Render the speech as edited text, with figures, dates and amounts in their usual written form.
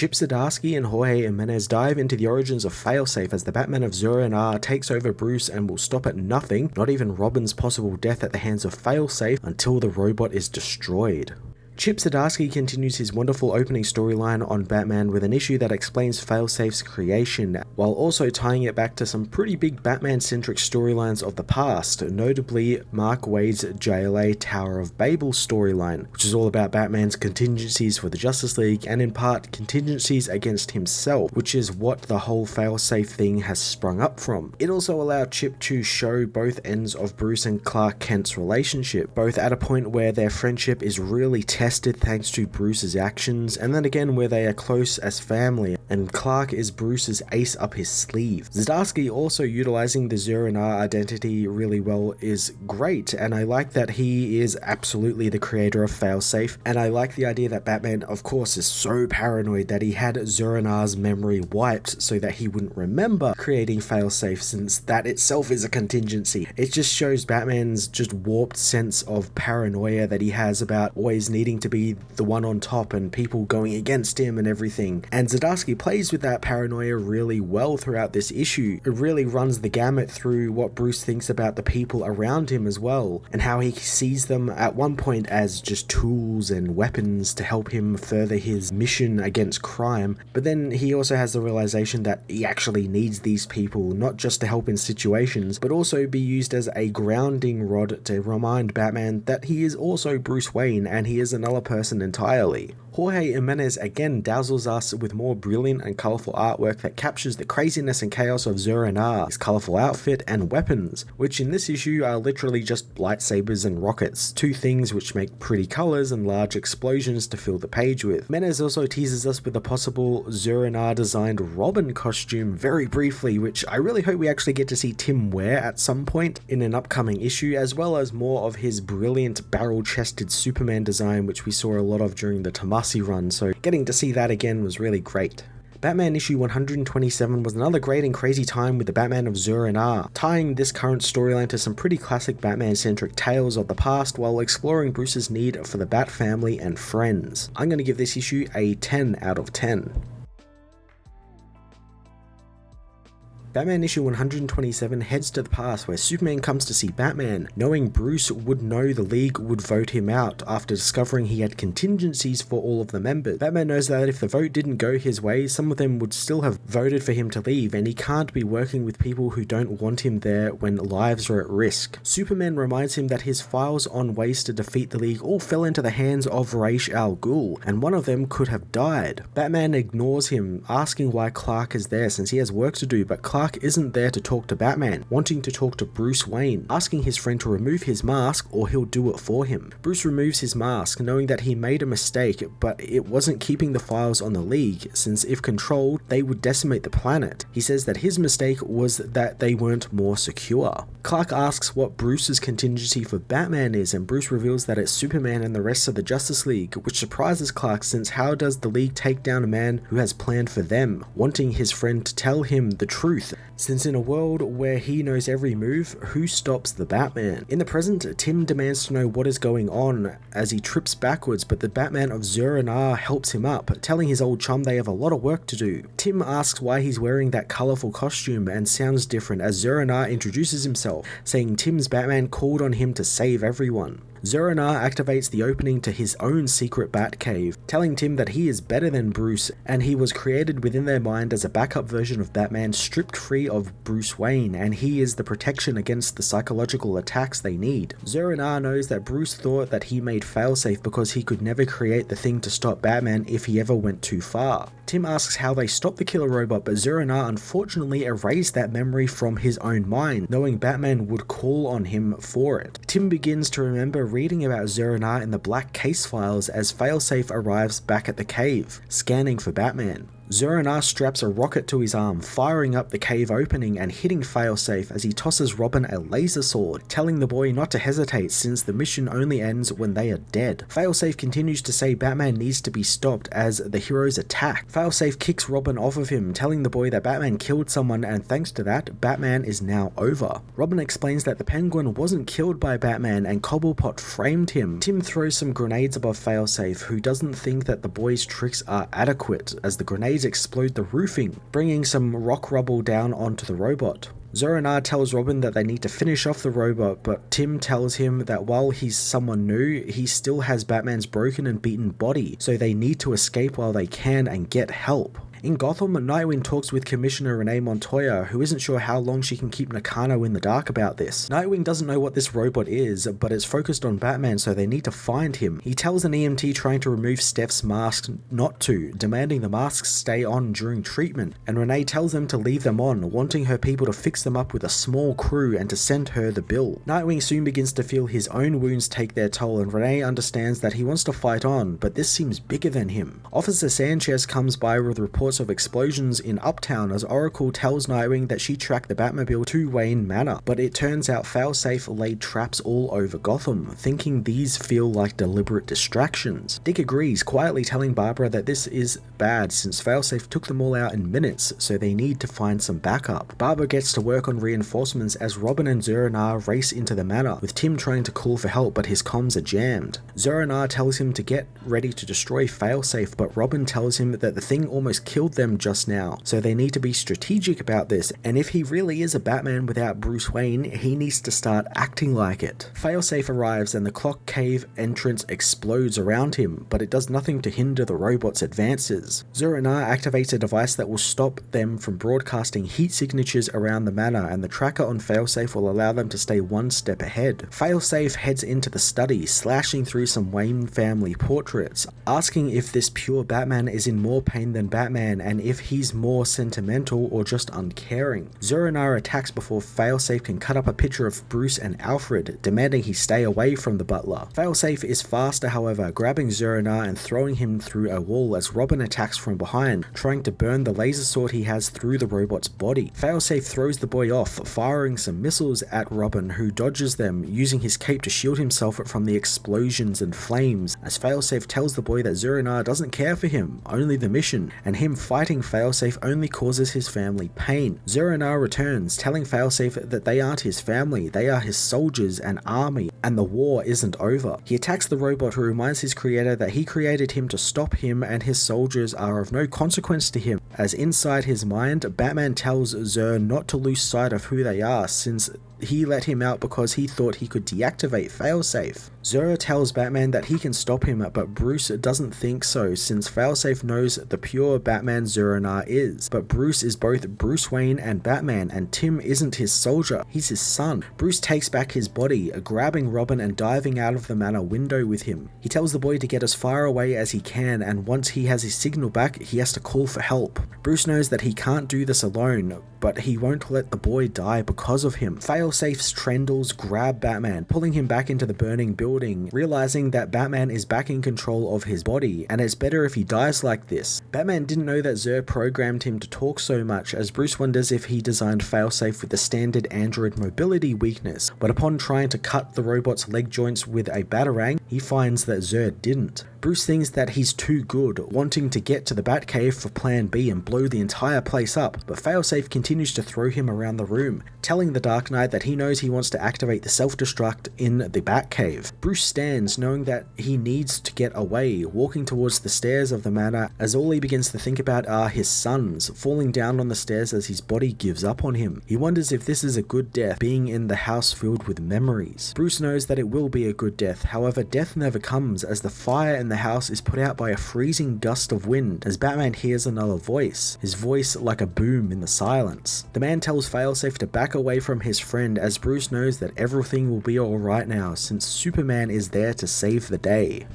Chip Zdarsky and Jorge Jimenez dive into the origins of Failsafe as the Batman of Arrh takes over Bruce and will stop at nothing, not even Robin's possible death at the hands of Failsafe, until the robot is destroyed. Chip Zdarsky continues his wonderful opening storyline on Batman with an issue that explains Failsafe's creation, while also tying it back to some pretty big Batman-centric storylines of the past, notably Mark Waid's JLA Tower of Babel storyline, which is all about Batman's contingencies for the Justice League and in part contingencies against himself, which is what the whole Failsafe thing has sprung up from. It also allowed Chip to show both ends of Bruce and Clark Kent's relationship, both at a point where their friendship is really tested thanks to Bruce's actions, and then again where they are close as family, and Clark is Bruce's ace up his sleeve. Zdarsky also utilizing the Arrh identity really well is great, and I like that he is absolutely the creator of Failsafe, and I like the idea that Batman, of course, is so paranoid that he had Arrh's memory wiped so that he wouldn't remember creating Failsafe, since that itself is a contingency. It just shows Batman's just warped sense of paranoia that he has about always needing to be the one on top and people going against him and everything. And Zdarsky plays with that paranoia really well throughout this issue. It really runs the gamut through what Bruce thinks about the people around him as well, and how he sees them at one point as just tools and weapons to help him further his mission against crime, but then he also has the realization that he actually needs these people not just to help in situations, but also be used as a grounding rod to remind Batman that he is also Bruce Wayne and he is another person entirely. Jorge Jimenez again dazzles us with more brilliant and colourful artwork that captures the craziness and chaos of Arrh, his colourful outfit and weapons, which in this issue are literally just lightsabers and rockets, two things which make pretty colours and large explosions to fill the page with. Jimenez also teases us with a possible Arrh designed Robin costume very briefly, which I really hope we actually get to see Tim wear at some point in an upcoming issue, as well as more of his brilliant barrel-chested Superman design which we saw a lot of during the Tomasi run, so getting to see that again was really great. Batman issue 127 was another great and crazy time with the Batman of Arrh, tying this current storyline to some pretty classic Batman-centric tales of the past while exploring Bruce's need for the Bat family and friends. I'm going to give this issue a 10 out of 10. Batman issue 127 heads to the past where Superman comes to see Batman, knowing Bruce would know the League would vote him out after discovering he had contingencies for all of the members. Batman knows that if the vote didn't go his way, some of them would still have voted for him to leave, and he can't be working with people who don't want him there when lives are at risk. Superman reminds him that his files on ways to defeat the League all fell into the hands of Ra's al Ghul, and one of them could have died. Batman ignores him, asking why Clark is there since he has work to do, but Clark isn't there to talk to Batman, wanting to talk to Bruce Wayne, asking his friend to remove his mask or he'll do it for him. Bruce removes his mask, knowing that he made a mistake, but it wasn't keeping the files on the League, since if controlled, they would decimate the planet. He says that his mistake was that they weren't more secure. Clark asks what Bruce's contingency for Batman is, and Bruce reveals that it's Superman and the rest of the Justice League, which surprises Clark since how does the League take down a man who has planned for them, wanting his friend to tell him the truth, since in a world where he knows every move, who stops the Batman? In the present, Tim demands to know what is going on as he trips backwards, but the Batman of Arrh helps him up, telling his old chum they have a lot of work to do. Tim asks why he's wearing that colourful costume and sounds different as Arrh introduces himself, saying Tim's Batman called on him to save everyone. Arrh activates the opening to his own secret Batcave, telling Tim that he is better than Bruce and he was created within their mind as a backup version of Batman stripped free of Bruce Wayne, and he is the protection against the psychological attacks they need. Arrh knows that Bruce thought that he made Failsafe because he could never create the thing to stop Batman if he ever went too far. Tim asks how they stopped the killer robot, but Arrh unfortunately erased that memory from his own mind, knowing Batman would call on him for it. Tim begins to remember reading about Arrh in the Black Case files as Failsafe arrives back at the cave, scanning for Batman. Zur-En-Arrh straps a rocket to his arm, firing up the cave opening and hitting Failsafe as he tosses Robin a laser sword, telling the boy not to hesitate since the mission only ends when they are dead. Failsafe continues to say Batman needs to be stopped as the heroes attack. Failsafe kicks Robin off of him, telling the boy that Batman killed someone and thanks to that, Batman is now over. Robin explains that the Penguin wasn't killed by Batman and Cobblepot framed him. Tim throws some grenades above Failsafe, who doesn't think that the boy's tricks are adequate as the grenades explode the roofing, bringing some rock rubble down onto the robot. Zur-En-Arrh tells Robin that they need to finish off the robot, but Tim tells him that while he's someone new, he still has Batman's broken and beaten body, so they need to escape while they can and get help. In Gotham, Nightwing talks with Commissioner Renee Montoya, who isn't sure how long she can keep Nakano in the dark about this. Nightwing doesn't know what this robot is, but it's focused on Batman, so they need to find him. He tells an EMT trying to remove Steph's mask not to, demanding the masks stay on during treatment, and Renee tells them to leave them on, wanting her people to fix them up with a small crew and to send her the bill. Nightwing soon begins to feel his own wounds take their toll, and Renee understands that he wants to fight on, but this seems bigger than him. Officer Sanchez comes by with reports of explosions in Uptown as Oracle tells Nightwing that she tracked the Batmobile to Wayne Manor, but it turns out Failsafe laid traps all over Gotham, thinking these feel like deliberate distractions. Dick agrees, quietly telling Barbara that this is bad since Failsafe took them all out in minutes, so they need to find some backup. Barbara gets to work on reinforcements as Robin and Zur-En-Arrh race into the manor, with Tim trying to call for help but his comms are jammed. Zur-En-Arrh tells him to get ready to destroy Failsafe, but Robin tells him that the thing almost killed them just now, so they need to be strategic about this, and if he really is a Batman without Bruce Wayne, he needs to start acting like it. Failsafe arrives and the clock cave entrance explodes around him, but it does nothing to hinder the robot's advances. Zur-En-Arrh activates a device that will stop them from broadcasting heat signatures around the manor, and the tracker on Failsafe will allow them to stay one step ahead. Failsafe heads into the study, slashing through some Wayne family portraits, asking if this pure Batman is in more pain than Batman and if he's more sentimental or just uncaring. Zur-En-Arrh attacks before Failsafe can cut up a picture of Bruce and Alfred, demanding he stay away from the butler. Failsafe is faster, however, grabbing Zur-En-Arrh and throwing him through a wall as Robin attacks from behind, trying to burn the laser sword he has through the robot's body. Failsafe throws the boy off, firing some missiles at Robin, who dodges them, using his cape to shield himself from the explosions and flames, as Failsafe tells the boy that Zur-En-Arrh doesn't care for him, only the mission, and him fighting Failsafe only causes his family pain. Zur-En-Arrh returns, telling Failsafe that they aren't his family, they are his soldiers and army, and the war isn't over. He attacks the robot, who reminds his creator that he created him to stop him and his soldiers are of no consequence to him, as inside his mind, Batman tells Zur not to lose sight of who they are since he let him out because he thought he could deactivate Failsafe. Zur tells Batman that he can stop him, but Bruce doesn't think so since Failsafe knows the pure Batman Zur-En-Arrh is. But Bruce is both Bruce Wayne and Batman, and Tim isn't his soldier, he's his son. Bruce takes back his body, grabbing Robin and diving out of the manor window with him. He tells the boy to get as far away as he can, and once he has his signal back, he has to call for help. Bruce knows that he can't do this alone, but he won't let the boy die because of him. Failsafe's Trendles grab Batman, pulling him back into the burning building, realizing that Batman is back in control of his body, and it's better if he dies like this. Batman didn't know that Zur programmed him to talk so much, as Bruce wonders if he designed Failsafe with the standard android mobility weakness, but upon trying to cut the robot's leg joints with a batarang, he finds that Zur didn't. Bruce thinks that he's too good, wanting to get to the Batcave for Plan B and blow the entire place up, but Failsafe continues to throw him around the room, telling the Dark Knight that he knows he wants to activate the self-destruct in the Batcave. Bruce stands, knowing that he needs to get away, walking towards the stairs of the manor, as all he begins to think about are his sons, falling down on the stairs as his body gives up on him. He wonders if this is a good death, being in the house filled with memories. Bruce knows that it will be a good death, however death never comes as the fire in the house is put out by a freezing gust of wind as Batman hears another voice, his voice like a boom in the silence. The man tells Failsafe to back away from his friend as Bruce knows that everything will be alright now since Superman is there to save the day.